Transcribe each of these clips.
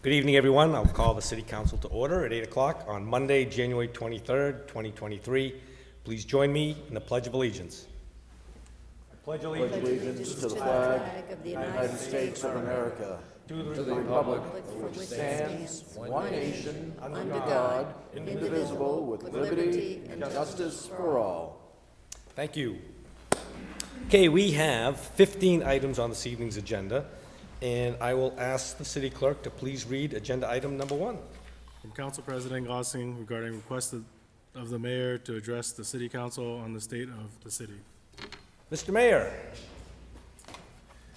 Good evening, everyone. I'll call the City Council to order at 8 o'clock on Monday, January 23rd, 2023. Please join me in the Pledge of Allegiance. I pledge allegiance to the flag of the United States of America, to the republic for which stands one nation, under God, indivisible, with liberty and justice for all. Thank you. Okay, we have 15 items on this evening's agenda, and I will ask the city clerk to please read agenda item number 1. From Council President Gossing regarding request of the mayor to address the city council on the state of the city. Mr. Mayor.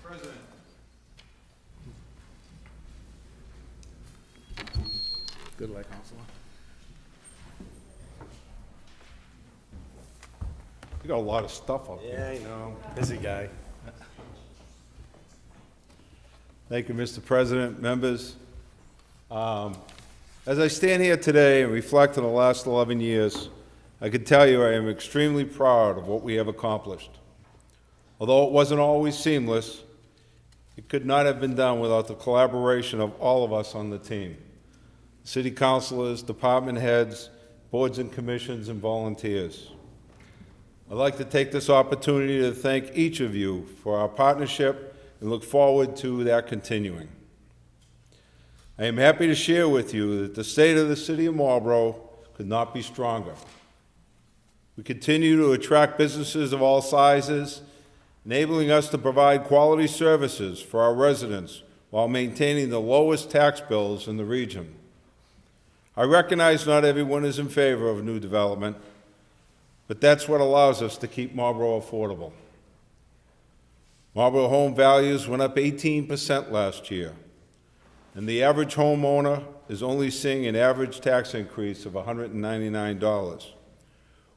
President. Good luck, Councilor. You got a lot of stuff up Yeah, there. I know. Busy guy. Thank you, Mr. President, members. As I stand here today and reflect on the last 11 years, I can tell you I am extremely proud of what we have accomplished. Although it wasn't always seamless, it could not have been done without the collaboration of all of us on the team. City councilors, department heads, boards and commissions, and volunteers. I'd like to take this opportunity to thank each of you for our partnership and look forward to that continuing. I am happy to share with you that the state of the city of Marlborough could not be stronger. We continue to attract businesses of all sizes, enabling us to provide quality services for our residents while maintaining the lowest tax bills in the region. I recognize not everyone is in favor of new development, but that's what allows us to keep Marlborough affordable. Marlborough home values went up 18% last year, and the average homeowner is only seeing an average tax increase of $199,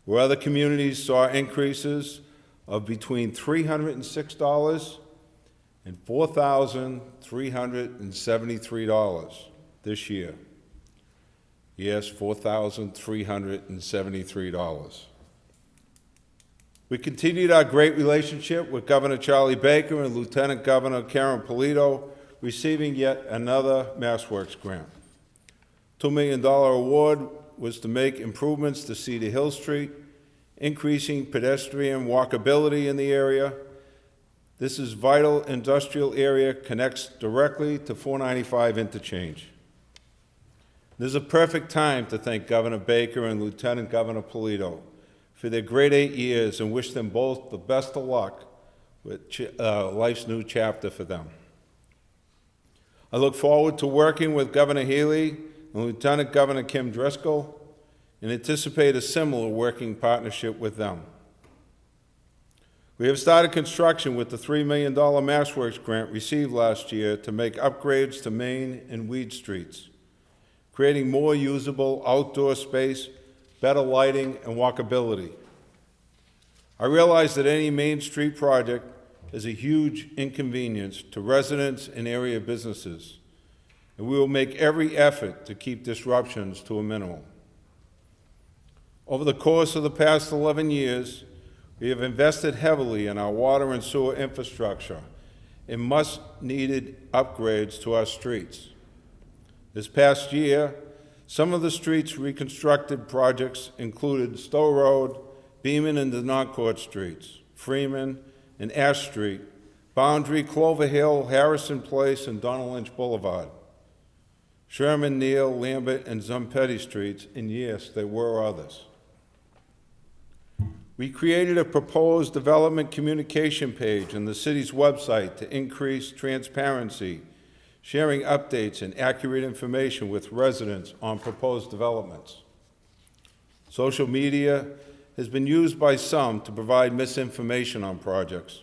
where other communities saw increases of between $306 and $4,373 this year. Yes, $4,373. We continued our great relationship with Governor Charlie Baker and Lieutenant Governor Karen Polito, receiving yet another MassWorks grant. $2 million award was to make improvements to Cedar Hill Street, increasing pedestrian walkability in the area. This is vital industrial area, connects directly to 495 interchange. This is a perfect time to thank Governor Baker and Lieutenant Governor Polito for their great 8 years and wish them both the best of luck with life's new chapter for them. I look forward to working with Governor Healy and Lieutenant Governor Kim Driscoll and anticipate a similar working partnership with them. We have started construction with the $3 million MassWorks grant received last year to make upgrades to Main and Weed Streets, creating more usable outdoor space, better lighting, and walkability. I realize that any Main Street project is a huge inconvenience to residents and area businesses, and we will make every effort to keep disruptions to a minimum. Over the course of the past 11 years, we have invested heavily in our water and sewer infrastructure and much-needed upgrades to our streets. This past year, some of the streets reconstructed projects included Stowe Road, Beaman and Denoncourt Streets, Freeman and Ash Street, Boundary, Clover Hill, Harrison Place, and Donald Lynch Boulevard, Sherman, Neal, Lambert, and Zumpetti Streets, and yes, there were others. We created a proposed development communication page on the city's website to increase transparency, sharing updates and accurate information with residents on proposed developments. Social media has been used by some to provide misinformation on projects,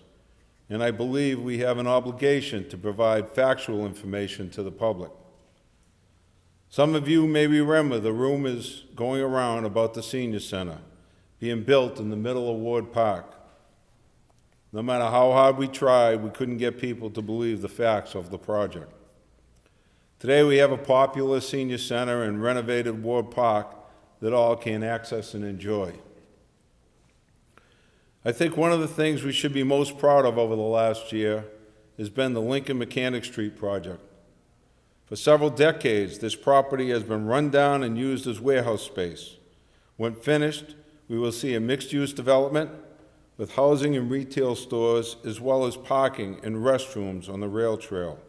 and I believe we have an obligation to provide factual information to the public. Some of you may remember the rumors going around about the senior center being built in the middle of Ward Park. No matter how hard we tried, we couldn't get people to believe the facts of the project. Today we have a popular senior center and renovated Ward Park that all can access and enjoy. I think one of the things we should be most proud of over the last year has been the Lincoln Mechanic Street project. For several decades, this property has been run down and used as warehouse space. When finished, we will see a mixed-use development with housing and retail stores, as well as parking and restrooms on the rail trail,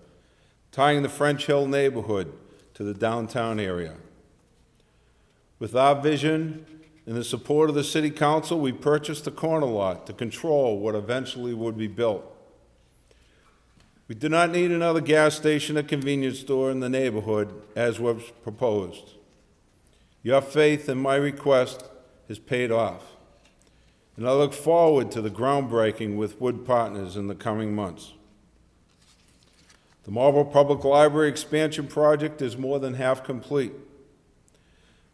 tying the French Hill neighborhood to the downtown area. With our vision and the support of the City Council, we purchased the corner lot to control what eventually would be built. We do not need another gas station or convenience store in the neighborhood as was proposed. Your faith in my request has paid off, and I look forward to the groundbreaking with Wood Partners in the coming months. The Marlborough Public Library expansion project is more than half complete.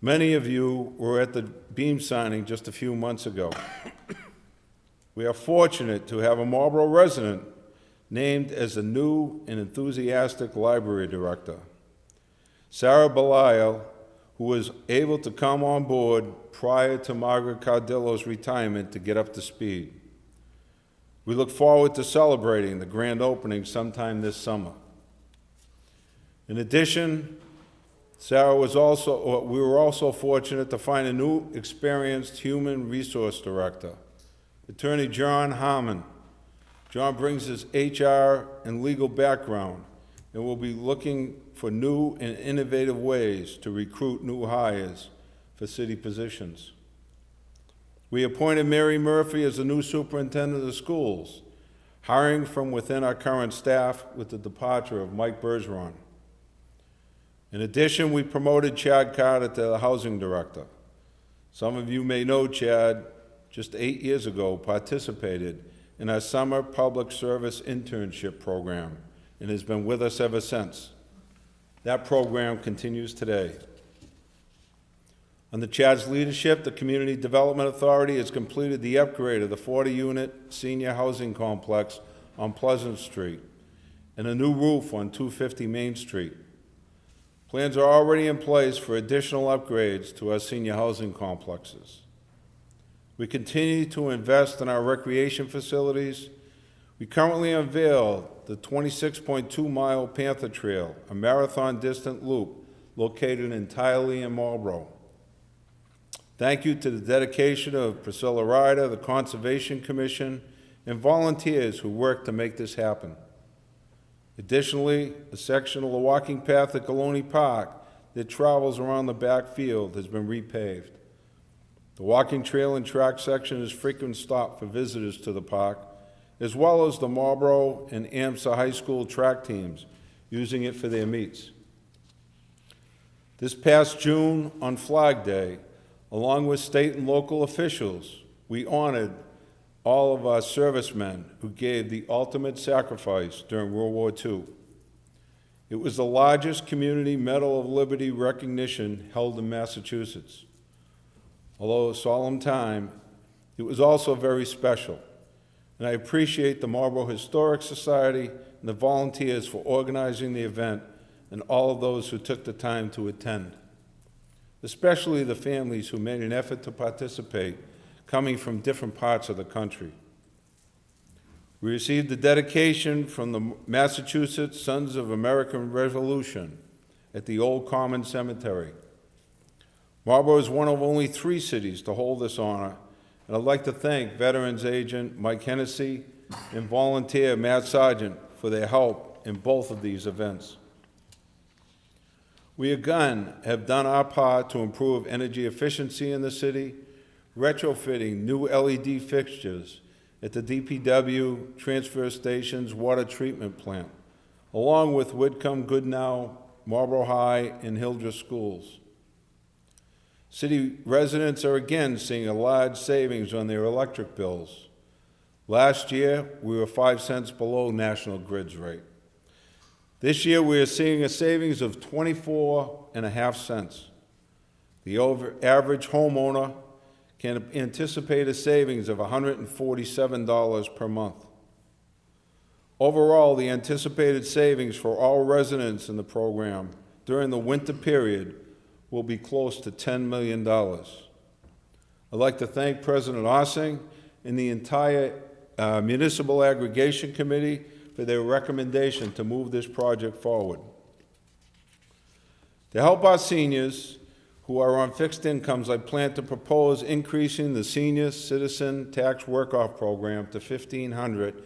Many of you were at the beam signing just a few months ago. We are fortunate to have a Marlborough resident named as the new and enthusiastic library director. Sarah Belial, who was able to come on board prior to Margaret Cardillo's retirement to get up to speed. We look forward to celebrating the grand opening sometime this summer. In addition, we were also fortunate to find a new experienced human resource director, Attorney John Harmon. John brings his HR and legal background and will be looking for new and innovative ways to recruit new hires for city positions. We appointed Mary Murphy as the new superintendent of schools, hiring from within our current staff with the departure of Mike Bergeron. In addition, we promoted Chad Carter to the housing director. Some of you may know Chad, just 8 years ago, participated in our summer public service internship program and has been with us ever since. That program continues today. Under Chad's leadership, the Community Development Authority has completed the upgrade of the 40-unit senior housing complex on Pleasant Street and a new roof on 250 Main Street. Plans are already in place for additional upgrades to our senior housing complexes. We continue to invest in our recreation facilities. We currently unveil the 26.2-mile Panther Trail, a marathon-distant loop located entirely in Marlborough. Thank you to the dedication of Priscilla Ryder, the Conservation Commission, and volunteers who worked to make this happen. Additionally, a section of the walking path at Galone Park that travels around the back field has been repaved. The walking trail and track section is a frequent stop for visitors to the park, as well as the Marlborough and AMSA high school track teams using it for their meets. This past June, on Flag Day, along with state and local officials, we honored all of our servicemen who gave the ultimate sacrifice during World War II. It was the largest community Medal of Liberty recognition held in Massachusetts. Although a solemn time, it was also very special, and I appreciate the Marlborough Historic Society and the volunteers for organizing the event and all of those who took the time to attend, especially the families who made an effort to participate, coming from different parts of the country. We received a dedication from the Massachusetts Sons of American Revolution at the Old Common Cemetery. Marlborough is one of only 3 cities to hold this honor, and I'd like to thank Veterans Agent Mike Hennessy and volunteer Matt Sargent for their help in both of these events. We again have done our part to improve energy efficiency in the city, retrofitting new LED fixtures at the DPW transfer station's water treatment plant, along with Whitcomb, Goodnow, Marlborough High, and Hildreth schools. City residents are again seeing a large savings on their electric bills. Last year, we were 5 cents below National Grid's rate. This year, we are seeing a savings of 24.5 cents. The average homeowner can anticipate a savings of $147 per month. Overall, the anticipated savings for all residents in the program during the winter period will be close to $10 million. I'd like to thank President Ossing and the entire Municipal Aggregation Committee for their recommendation to move this project forward. To help our seniors who are on fixed incomes, I plan to propose increasing the Senior Citizen Tax Work-Off Program to $1,500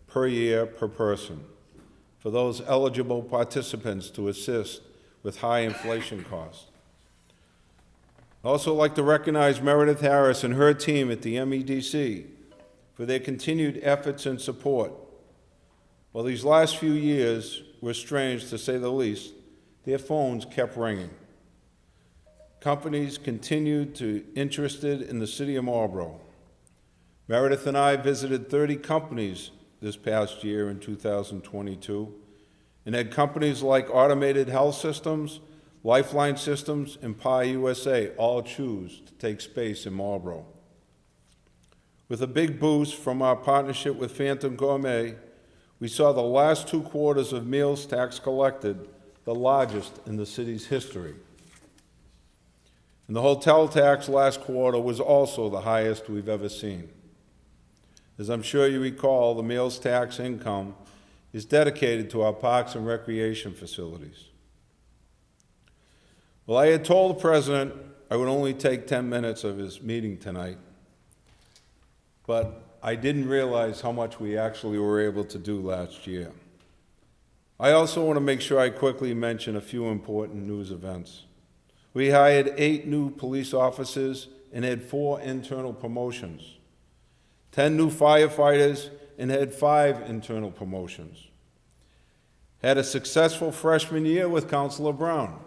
per year per person for those eligible participants to assist with high inflation costs. I'd also like to recognize Meredith Harris and her team at the MEDC for their continued efforts and support. While these last few years were strange, to say the least, their phones kept ringing. Companies continued to be interested in the city of Marlborough. Meredith and I visited 30 companies this past year in 2022, and had companies like Automated Health Systems, Lifeline Systems, and Pi USA all choose to take space in Marlborough. With a big boost from our partnership with Phantom Gourmet, we saw the last 2 quarters of meals tax collected the largest in the city's history. And the hotel tax last quarter was also the highest we've ever seen. As I'm sure you recall, the meals tax income is dedicated to our parks and recreation facilities. Well, I had told the president I would only take 10 minutes of his meeting tonight, but I didn't realize how much we actually were able to do last year. I also want to make sure I quickly mention a few important news events. We hired 8 new police officers and had 4 internal promotions, 10 new firefighters, and had 5 internal promotions. Had a successful freshman year with Councilor Brown.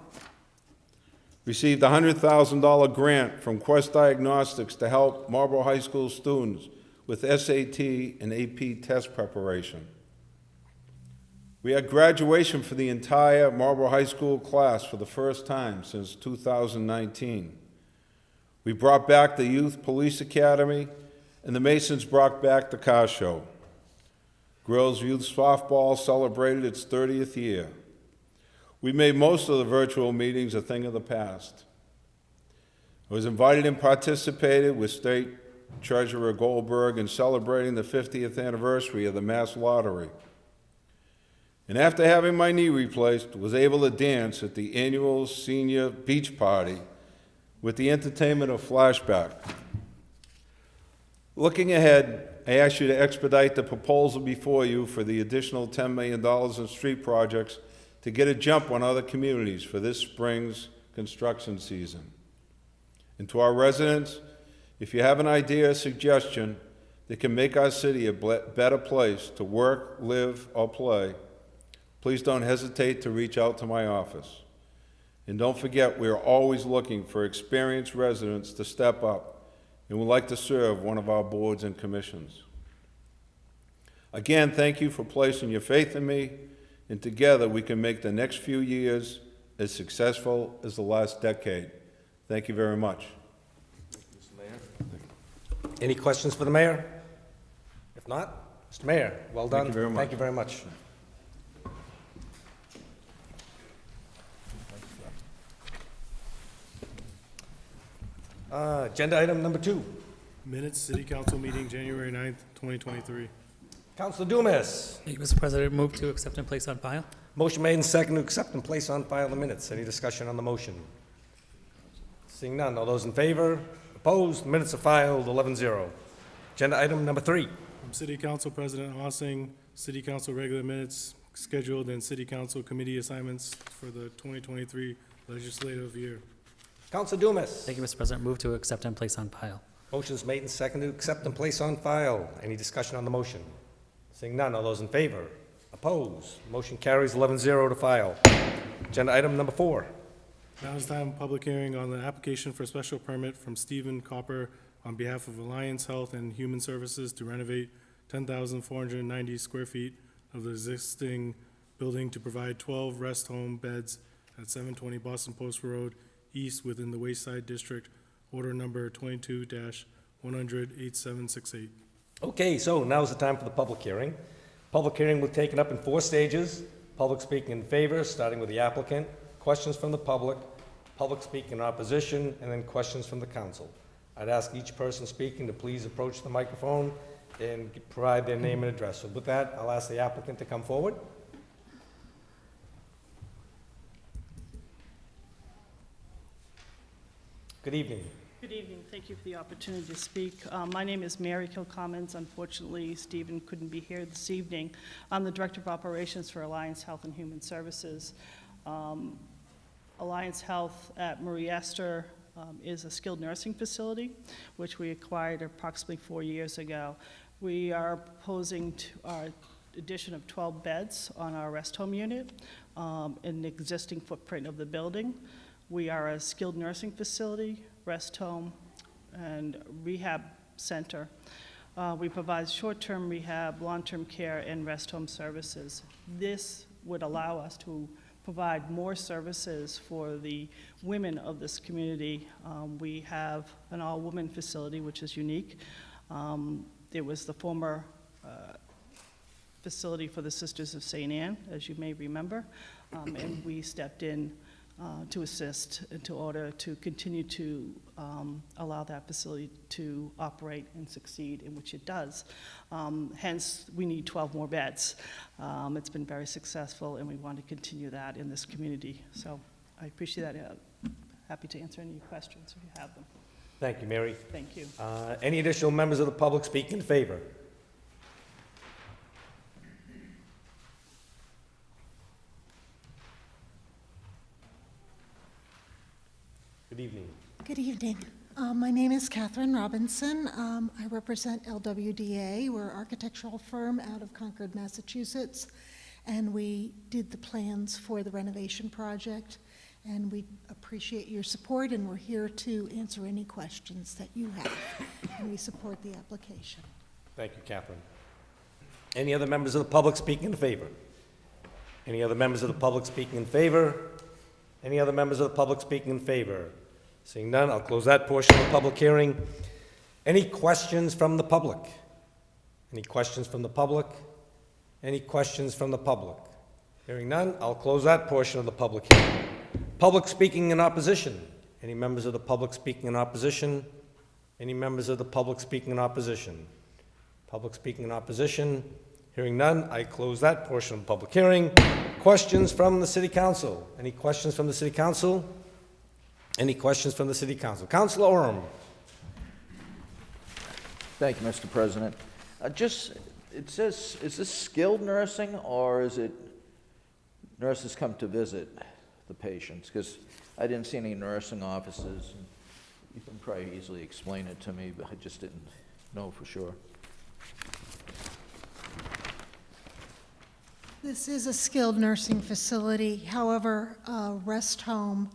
Received a $100,000 grant from Quest Diagnostics to help Marlborough High School students with SAT and AP test preparation. We had graduation for the entire Marlborough High School class for the first time since 2019. We brought back the Youth Police Academy, and the Masons brought back the car show. Girls Youth Softball celebrated its 30th year. We made most of the virtual meetings a thing of the past. I was invited and participated with State Treasurer Goldberg in celebrating the 50th anniversary of the Mass Lottery. And after having my knee replaced, was able to dance at the annual senior beach party with the entertainment of Flashback. Looking ahead, I ask you to expedite the proposal before you for the additional $10 million in street projects to get a jump on other communities for this spring's construction season. And to our residents, if you have an idea or suggestion that can make our city a better place to work, live, or play, please don't hesitate to reach out to my office. And don't forget, we are always looking for experienced residents to step up and would like to serve one of our boards and commissions. Again, thank you for placing your faith in me, and together we can make the next few years as successful as the last decade. Thank you very much. Any questions for the mayor? If not, Mr. Mayor, well done. Thank you very much. Thank you very much. Agenda item number 2. Minutes, City Council meeting, January 9th, 2023. Councilor Dumas. Thank you, Mr. President. Move to accept and place on file. Motion made and second to accept and place on file the minutes. Any discussion on the motion? Seeing none. All those in favor? Opposed? Minutes are filed 11-0. Agenda item number 3. From City Council President Ossing, City Council regular minutes scheduled and City Council committee assignments for the 2023 legislative year. Councilor Dumas. Thank you, Mr. President. Move to accept and place on file. Motion's made and seconded to accept and place on file. Any discussion on the motion? Seeing none, all those in favor? Opposed? Motion carries 11-0 to file. Agenda item number 4. Now is time public hearing on the application for special permit from Stephen Copper on behalf of Alliance Health and Human Services to renovate 10,490 square feet of the existing building to provide 12 rest home beds at 720 Boston Post Road East within the Wayside District, order number 22-100-8768. Okay, so now's the time for the public hearing. Public hearing will be taken up in 4 stages. Public speaking in favor, starting with the applicant, questions from the public speaking in opposition, and then questions from the council. I'd ask each person speaking to please approach the microphone and provide their name and address. So with that, I'll ask the applicant to come forward. Good evening. Good evening. Thank you for the opportunity to speak. My name is Mary Kilcommons. Unfortunately, Stephen couldn't be here this evening. I'm the Director of Operations for Alliance Health and Human Services. Alliance Health at Marie Esther is a skilled nursing facility, which we acquired approximately 4 years ago. We are proposing our addition of 12 beds on our rest home unit in the existing footprint of the building. We are a skilled nursing facility, rest home, and rehab center. We provide short-term rehab, long-term care, and rest home services. This would allow us to provide more services for the women of this community. We have an all-woman facility, which is unique. It was the former facility for the Sisters of St. Anne, as you may remember, and we stepped in to assist in order to continue to allow that facility to operate and succeed, in which it does. Hence, we need 12 more beds. It's been very successful, and we want to continue that in this community. So I appreciate that. Happy to answer any questions if you have them. Thank you, Mary. Thank you. Any additional members of the public speak in favor? Good evening. Good evening. My name is Catherine Robinson. I represent LWDA. We're an architectural firm out of Concord, Massachusetts, and we did the plans for the renovation project, and we appreciate your support, and we're here to answer any questions that you have, and we support the application. Thank you, Catherine. Any other members of the public speaking in favor? Any other members of the public speaking in favor? Any other members of the public speaking in favor? Seeing none, I'll close that portion of the public hearing. Any questions from the public? Any questions from the public? Any questions from the public? Hearing none, I'll close that portion of the public hearing. Public speaking in opposition. Any members of the public speaking in opposition? Any members of the public speaking in opposition? Public speaking in opposition. Hearing none, I close that portion of the public hearing. Questions from the City Council? Any questions from the City Council? Any questions from the City Council? Councilor Orem. Thank you, Mr. President. It says, is this skilled nursing, or is it nurses come to visit the patients? Because I didn't see any nursing offices. You can probably easily explain it to me, but I just didn't know for sure. This is a skilled nursing facility. However, rest home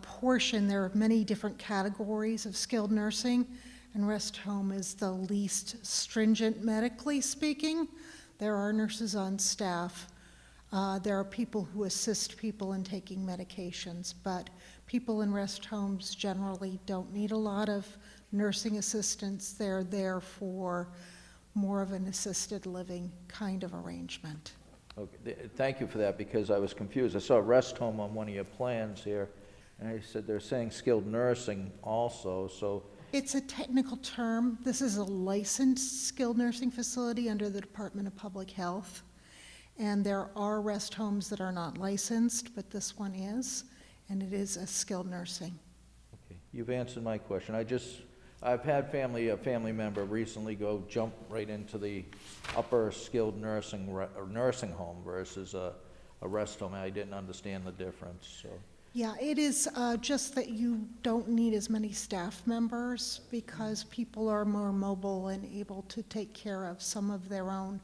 portion, there are many different categories of skilled nursing, and rest home is the least stringent medically speaking. There are nurses on staff. There are people who assist people in taking medications, but people in rest homes generally don't need a lot of nursing assistance. They're there for more of an assisted living kind of arrangement. Okay, thank you for that, because I was confused. I saw rest home on one of your plans here, and I said they're saying skilled nursing also, so. It's a technical term. This is a licensed skilled nursing facility under the Department of Public Health. And there are rest homes that are not licensed, but this one is, and it is a skilled nursing. Okay, you've answered my question. I've had a family member recently jump right into the upper skilled nursing home versus a rest home. I didn't understand the difference, so. Yeah, it is just that you don't need as many staff members because people are more mobile and able to take care of some of their own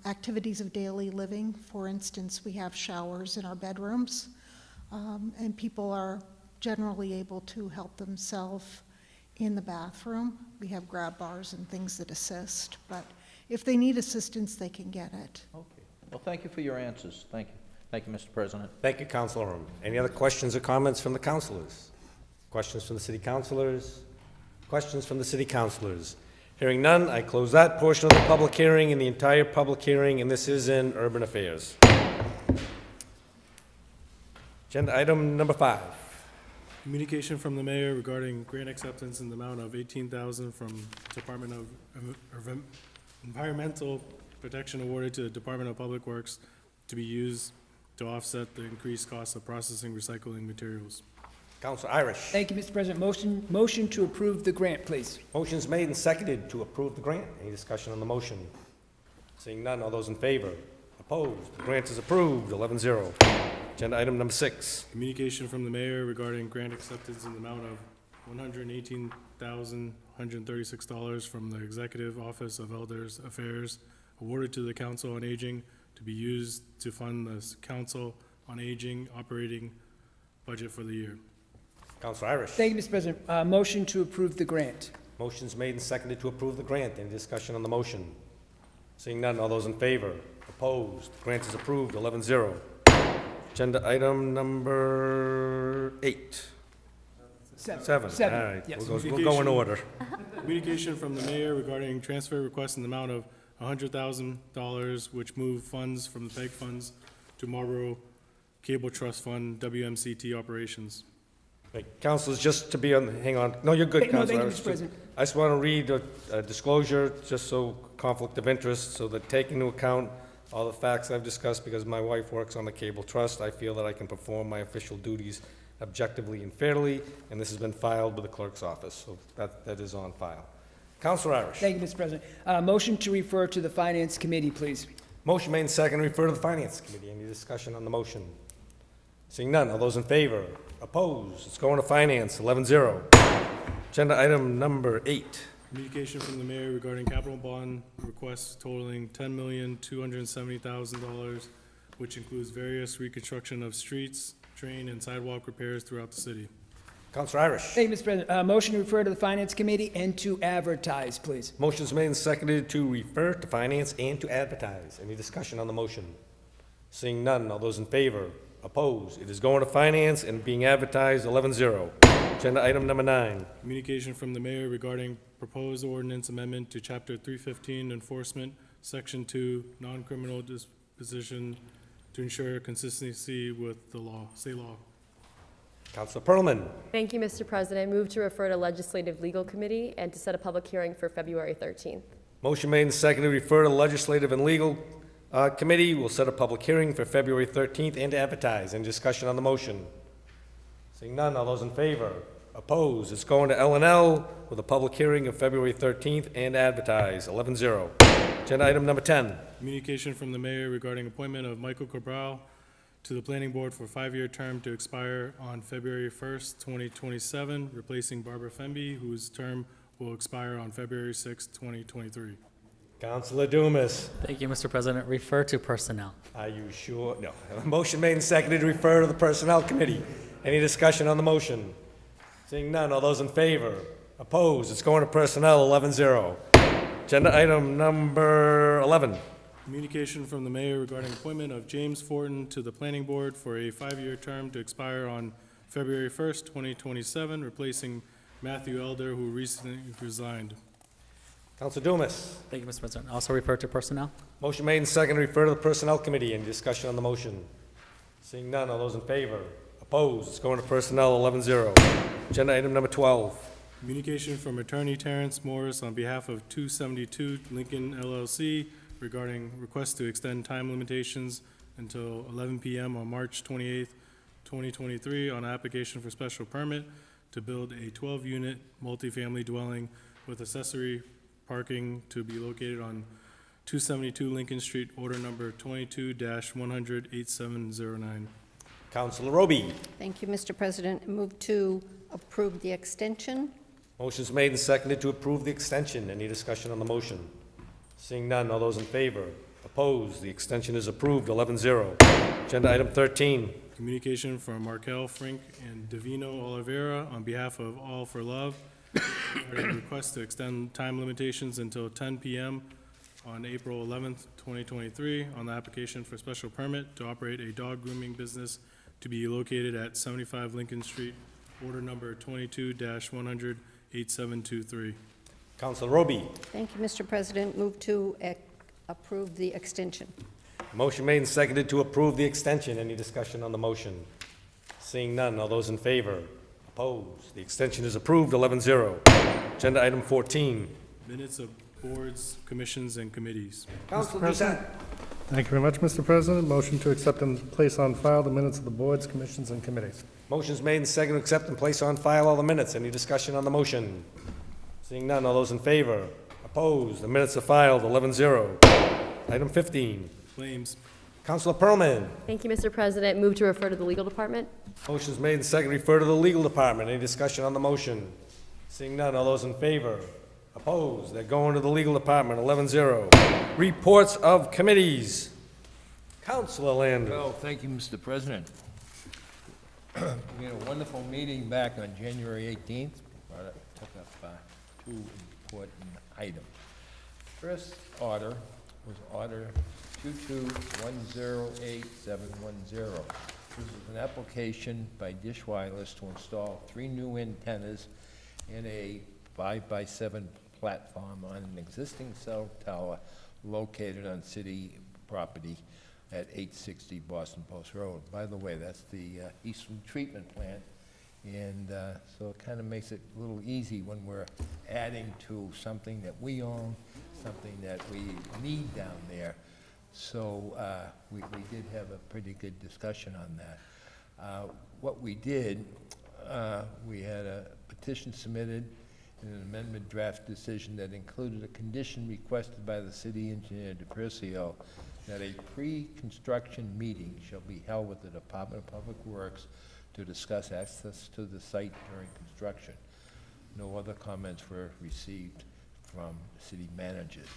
activities of daily living. For instance, we have showers in our bedrooms, and people are generally able to help themselves in the bathroom. We have grab bars and things that assist, but if they need assistance, they can get it. Okay. Well, thank you for your answers. Thank you. Thank you, Mr. President. Thank you, Councilor Orem. Any other questions or comments from the councilors? Questions from the city councilors? Questions from the city councilors? Hearing none, I close that portion of the public hearing and the entire public hearing, and this is in Urban Affairs. Agenda item number 5. Communication from the mayor regarding grant acceptance in the amount of $18,000 from Department of Environmental Protection awarded to the Department of Public Works to be used to offset the increased cost of processing recycling materials. Counselor Irish. Thank you, Mr. President. Motion to approve the grant, please. Motion's made and seconded to approve the grant. Any discussion on the motion? Seeing none, all those in favor? Opposed? The grant is approved, 11-0. Agenda item number 6. Communication from the mayor regarding grant acceptance in the amount of $118,136 from the Executive Office of Elders Affairs awarded to the Council on Aging to be used to fund the Council on Aging operating budget for the year. Counselor Irish. Thank you, Mr. President. Motion to approve the grant. Motion's made and seconded to approve the grant. Any discussion on the motion? Seeing none, all those in favor? Opposed? The grant is approved, 11-0. Agenda item number 8. Seven. All right, Yes. we'll go in order. Communication from the mayor regarding transfer request in the amount of $100,000, which move funds from the PEG funds to Marlborough Cable Trust Fund, WMCT operations. Right, Councilors, just to be on, hang on. No, you're good, No, Councilor. thank you, Mr. President. I just want to read a disclosure, just so conflict of interest, so that take into account all the facts I've discussed, because my wife works on the Cable Trust. I feel that I can perform my official duties objectively and fairly, and this has been filed with the clerk's office, so that is on file. Counselor Irish. Thank you, Mr. President. Motion to refer to the Finance Committee, please. Motion made and seconded, refer to the Finance Committee. Any discussion on the motion? Seeing none, all those in favor? Opposed? It's going to Finance, 11-0. Agenda item number 8. Communication from the mayor regarding capital bond requests totaling $10,270,000, which includes various reconstruction of streets, train, and sidewalk repairs throughout the city. Counselor Irish. Thank you, Mr. President. Motion to refer to the Finance Committee and to advertise, please. Motion's made and seconded to refer to Finance and to advertise. Any discussion on the motion? Seeing none, all those in favor? Opposed? It is going to Finance and being advertised, 11-0. Agenda item number 9. Communication from the mayor regarding proposed ordinance amendment to Chapter 315 Enforcement, Section 2, Non-Criminal Disposition to ensure consistency with the law, state law. Counselor Pearlman. Thank you, Mr. President. I move to refer to Legislative Legal Committee and to set a public hearing for February 13th. Motion made and seconded to refer to Legislative and Legal Committee. We'll set a public hearing for February 13th and to advertise. Any discussion on the motion? Seeing none, all those in favor? Opposed? It's going to L&L with a public hearing of February 13th and advertise, 11-0. Agenda item number 10. Communication from the mayor regarding appointment of Michael Cabral to the planning board for a 5-year term to expire on February 1st, 2027, replacing Barbara Femby, whose term will expire on February 6th, 2023. Counselor Dumas. Thank you, Mr. President. Refer to personnel. Are you sure? No. Motion made and seconded to refer to the Personnel Committee. Any discussion on the motion? Seeing none, all those in favor? Opposed? It's going to Personnel, 11-0. Agenda item number 11. Communication from the mayor regarding appointment of James Fortin to the planning board for a 5-year term to expire on February 1st, 2027, replacing Matthew Elder, who recently resigned. Counselor Dumas. Thank you, Mr. President. Also refer to personnel. Motion made and seconded to refer to the Personnel Committee. Any discussion on the motion? Seeing none, all those in favor? Opposed? It's going to Personnel, 11-0. Agenda item number 12. Communication from Attorney Terrence Morris on behalf of 272 Lincoln LLC regarding request to extend time limitations until 11 p.m. on March 28th, 2023 on application for special permit to build a 12-unit multifamily dwelling with accessory parking to be located on 272 Lincoln Street, order number 22-100-8709. Counselor Roby. Thank you, Mr. President. Move to approve the extension. Motion's made and seconded to approve the extension. Any discussion on the motion? Seeing none, all those in favor? Opposed? The extension is approved, 11-0. Agenda item 13. Communication from Markel Frink and Davino Oliveira on behalf of All for Love regarding request to extend time limitations until 10 p.m. on April 11th, 2023 on the application for special permit to operate a dog grooming business to be located at 75 Lincoln Street, order number 22-100-8723. Counselor Roby. Thank you, Mr. President. Move to approve the extension. Motion made and seconded to approve the extension. Any discussion on the motion? Seeing none, all those in favor? Opposed? The extension is approved, 11-0. Agenda item 14. Minutes of boards, commissions, and committees. Counselor Doucette. Thank you very much, Mr. President. Motion to accept and place on file the minutes of the boards, commissions, and committees. Motion's made and seconded to accept and place on file all the minutes. Any discussion on the motion? Seeing none, all those in favor? Opposed? The minutes are filed, 11-0. Item 15. Claims. Councilor Pearlman. Thank you, Mr. President. Move to refer to the legal department. Motion's made and seconded to refer to the legal department. Any discussion on the motion? Seeing none, all those in favor? Opposed? They're going to the legal department, 11-0. Reports of committees. Councilor Landry. Well, thank you, Mr. President. We had a wonderful meeting back on January 18th. Took up two important items. First order was Order 22108710. This is an application by Dish Wireless to install 3 new antennas in a 5x7 platform on an existing cell tower located on city property at 860 Boston Post Road. By the way, that's the Eastern Treatment Plant, and so it kind of makes it a little easy when we're adding to something that we own, something that we need down there. So we did have a pretty good discussion on that. What we did, we had a petition submitted and an amendment draft decision that included a condition requested by the city engineer DePercio that a pre-construction meeting shall be held with the Department of Public Works to discuss access to the site during construction. No other comments were received from city managers.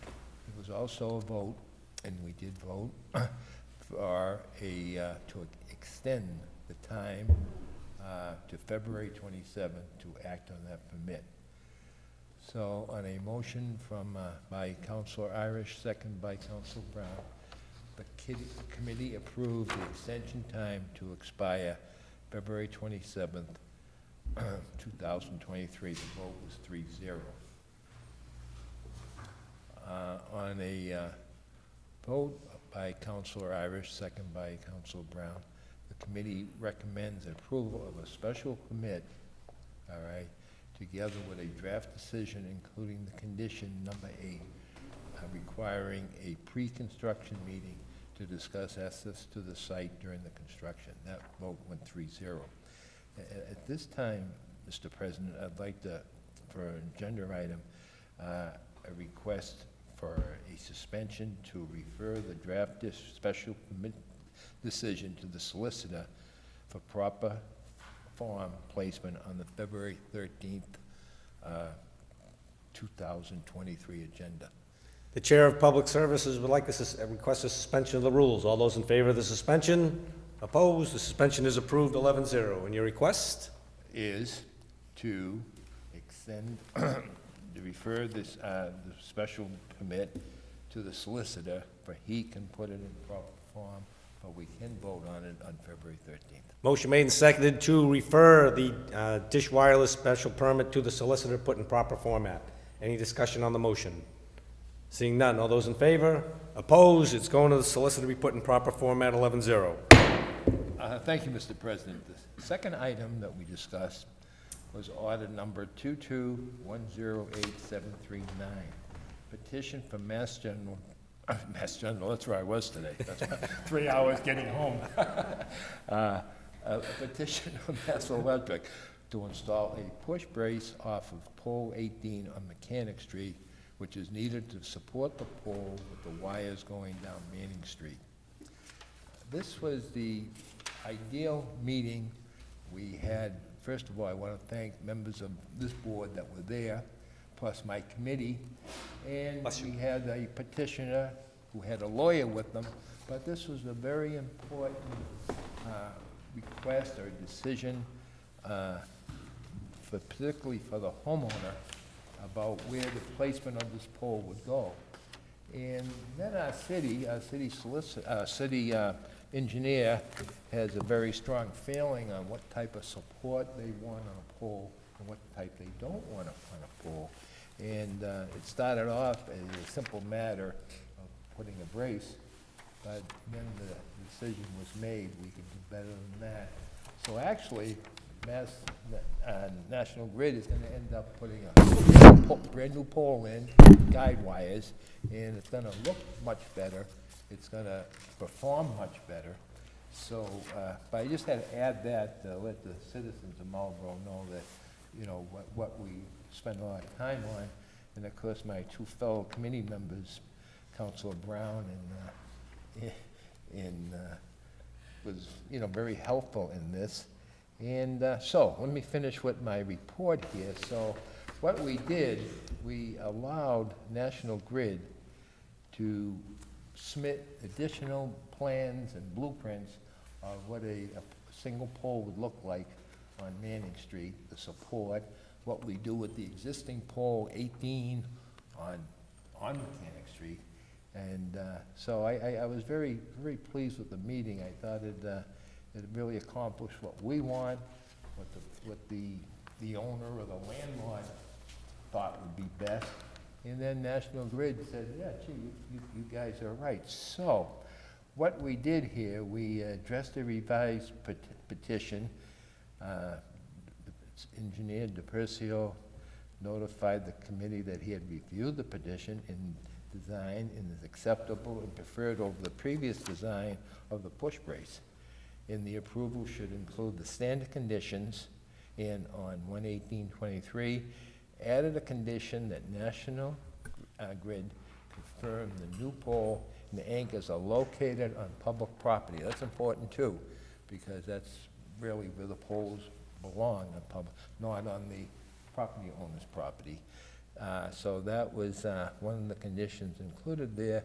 There was also a vote, and we did vote, for to extend the time to February 27th to act on that permit. So on a motion by Councilor Irish, second by Councilor Brown, the committee approved the extension time to expire February 27th, 2023. The vote was 3-0. On a vote by Councilor Irish, second by Councilor Brown, the committee recommends approval of a special permit, all right, together with a draft decision including the condition number 8, requiring a pre-construction meeting to discuss access to the site during the construction. That vote went 3-0. At this time, Mr. President, I'd like to, for an agenda item, a request for a suspension to refer the draft special permit decision to the solicitor for proper form placement on the February 13th, 2023 agenda. The Chair of Public Services would like to request a suspension of the rules. All those in favor of the suspension? Opposed? The suspension is approved, 11-0. And your request? Is to extend, to refer this the special permit to the solicitor, for he can put it in proper form, but we can vote on it on February 13th. Motion made and seconded to refer the Dish Wireless special permit to the solicitor, put in proper format. Any discussion on the motion? Seeing none, all those in favor? Opposed? It's going to the solicitor to be put in proper format, 11-0. Thank you, Mr. President. The second item that we discussed was order number 22108739, petition from Mass General, that's where I was today. That's 3 hours getting home. A petition from Mass Electric to install a push brace off of pole 18 on Mechanic Street, which is needed to support the pole with the wires going down Manning Street. This was the ideal meeting we had. First of all, I want to thank members of this board that were there, plus my committee, and we had a petitioner who had a lawyer with them, but this was a very important request or decision, particularly for the homeowner, about where the placement of this pole would go. And then our city engineer has a very strong feeling on what type of support they want on a pole and what type they don't want on a pole. And it started off as a simple matter of putting a brace, but then the decision was made we could do better than that. So actually, National Grid is going to end up putting a brand new pole in, guide wires, and it's going to look much better. it's gonna perform much better. So, but I just had to add that, let the citizens of Marlborough know that, you know, what we spend a lot of time on. And of course, my two fellow committee members, Councilor Brown and was, you know, very helpful in this. And so, let me finish with my report here. So, what we did, we allowed National Grid to submit additional plans and blueprints of what a single pole would look like on Manning Street, the support, what we do with the existing pole 18 on Mechanic Street. And so I was very, very pleased with the meeting. I thought it really accomplished what we want, what the owner or the landlord thought would be best. And then National Grid said, yeah, gee, you guys are right. So what we did here, we addressed a revised petition. Engineer DePercio notified the committee that he had reviewed the petition and design and is acceptable and preferred over the previous design of the push brace. And the approval should include the standard conditions, and on 1/18/23, added a condition that National Grid confirm the new pole and the anchors are located on public property. That's important too, because that's really where the poles belong, on public, not on the property owner's property. So that was one of the conditions included there,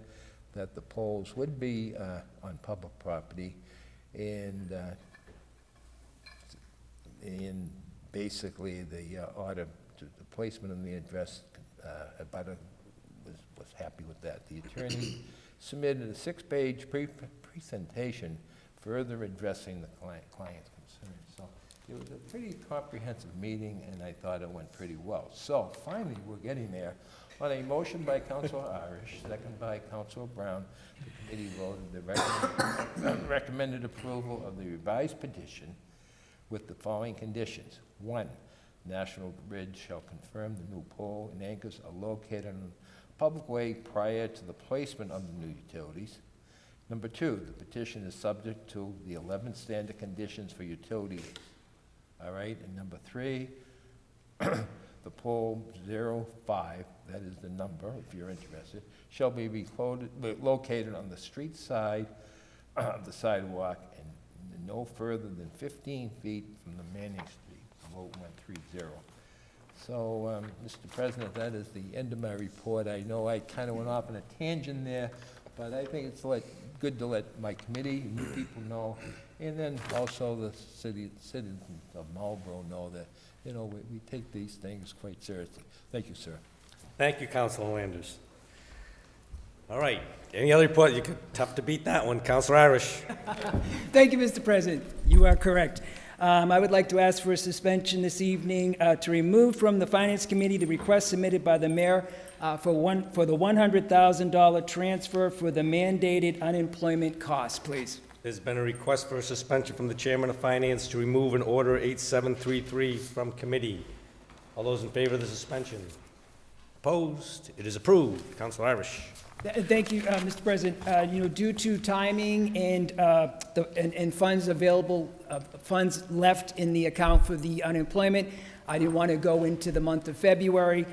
that the poles would be on public property, and basically the order to the placement of the address, abutter was happy with that. The attorney submitted a 6-page presentation further addressing the client's concerns. So it was a pretty comprehensive meeting, and I thought it went pretty well. So finally, we're getting there. On a motion by Councilor Irish, second by Councilor Brown, the committee voted the recommended approval of the revised petition with the following conditions. 1, National Grid shall confirm the new pole and anchors are located on a public way prior to the placement of the new utilities. Number 2, the petition is subject to the 11 standard conditions for utilities. All right, and number 3, the pole 05, that is the number, if you're interested, shall be located on the street side of the sidewalk and no further than 15 feet from the Manning Street. The vote went 3-0. So, Mr. President, that is the end of my report. I know I kind of went off on a tangent there, but I think it's good to let my committee and you people know, and then also the citizens of Marlborough know that, you know, we take these things quite seriously. Thank you, sir. Thank you, Councilor Landers. All right, any other report? Tough to beat that one. Councilor Irish. Thank you, Mr. President. You are correct. I would like to ask for a suspension this evening to remove from the Finance Committee the request submitted by the mayor for the $100,000 transfer for the mandated unemployment costs, please. There's been a request for a suspension from the Chairman of Finance to remove an Order 8733 from committee. All those in favor of the suspension? Opposed? It is approved. Councilor Irish. Thank you, Mr. President. You know, due to timing and funds available, funds left in the account for the unemployment, I didn't want to go into the month of February.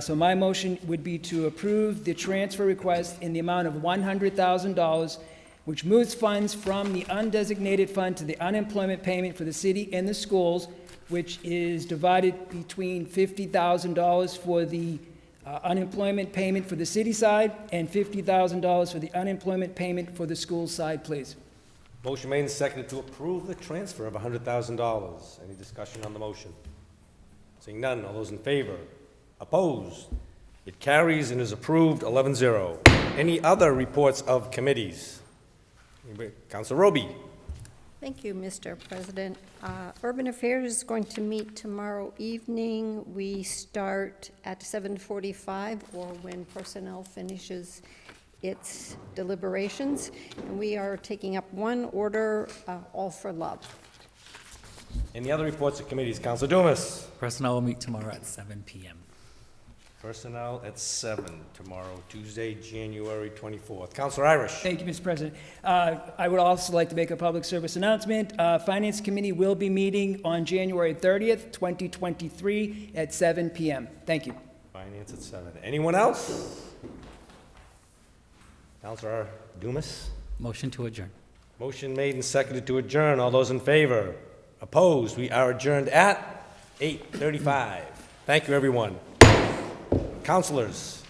So my motion would be to approve the transfer request in the amount of $100,000, which moves funds from the undesignated fund to the unemployment payment for the city and the schools, which is divided between $50,000 for the unemployment payment for the city side and $50,000 for the unemployment payment for the school side, please. Motion made and seconded to approve the transfer of $100,000. Any discussion on the motion? Seeing none, all those in favor? Opposed? It carries and is approved 11-0. Any other reports of committees? Councilor Roby. Thank you, Mr. President. Urban Affairs is going to meet tomorrow evening. We start at 7:45, or when personnel finishes its deliberations. And we are taking up one order, All for Love. Any other reports of committees? Councilor Dumas. Personnel will meet tomorrow at 7 p.m. Personnel at 7 tomorrow, Tuesday, January 24th. Counselor Irish. Thank you, Mr. President. I would also like to make a public service announcement. Finance Committee will be meeting on January 30th, 2023 at 7 p.m. Thank you. Finance at 7. Anyone else? Counselor Dumas. Motion to adjourn. Motion made and seconded to adjourn. All those in favor? Opposed? We are adjourned at 8:35. Thank you, everyone. Counselors.